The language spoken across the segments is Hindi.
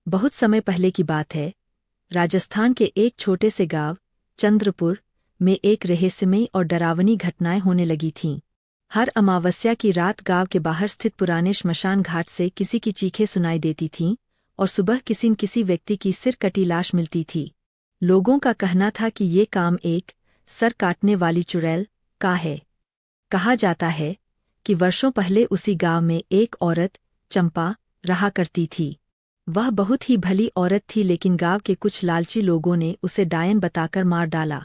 बहुत समय पहले की बात है। राजस्थान के एक छोटे से गांव चंद्रपुर में एक रहस्यमयी और डरावनी घटनाएं होने लगी थीं। हर अमावस्या की रात गांव के बाहर स्थित पुराने श्मशान घाट से किसी की चीखें सुनाई देती थीं और सुबह किसी न किसी व्यक्ति की सिर कटी लाश मिलती थी। लोगों का कहना था कि ये काम एक सर काटने वाली चुड़ैल का है। कहा जाता है कि वर्षों पहले उसी गांव में एक औरत चंपा रहा करती थी। वह बहुत ही भली औरत थी, लेकिन गांव के कुछ लालची लोगों ने उसे डायन बताकर मार डाला।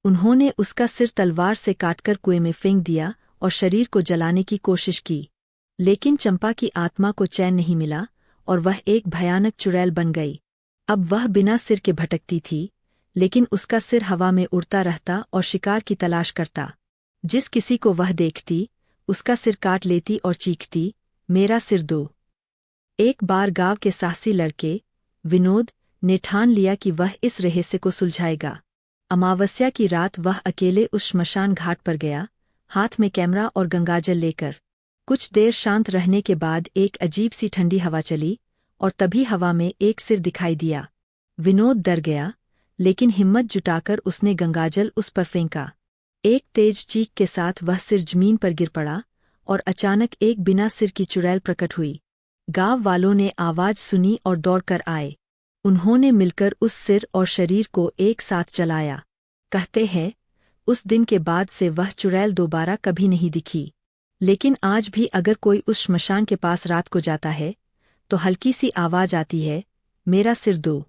उन्होंने उसका सिर तलवार से काटकर कुएं में फेंक दिया और शरीर को जलाने की कोशिश की, लेकिन चंपा की आत्मा को चैन नहीं मिला और वह एक भयानक चुड़ैल बन गई। अब वह बिना सिर के भटकती थी, लेकिन उसका सिर हवा में उड़ता रहता और शिकार की तलाश करता। जिस किसी को वह देखती, उसका सिर काट लेती और चीखती, मेरा सिर दो। एक बार गांव के साहसी लड़के विनोद ने ठान लिया कि वह इस रहस्य को सुलझाएगा। अमावस्या की रात वह अकेले उस श्मशान घाट पर गया, हाथ में कैमरा और गंगाजल लेकर। कुछ देर शांत रहने के बाद एक अजीब सी ठंडी हवा चली और तभी हवा में एक सिर दिखाई दिया। विनोद डर गया, लेकिन हिम्मत जुटाकर उसने गंगाजल उस पर फेंका। एक तेज चीख के साथ वह सिर जमीन पर गिर पड़ा और अचानक एक बिना सिर की चुड़ैल प्रकट हुई। गांव वालों ने आवाज सुनी और दौड़कर आए। उन्होंने मिलकर उस सिर और शरीर को एक साथ जलाया। कहते हैं उस दिन के बाद से वह चुड़ैल दोबारा कभी नहीं दिखी। लेकिन आज भी अगर कोई उस श्मशान के पास रात को जाता है तो हल्की सी आवाज आती है, मेरा सिर दो।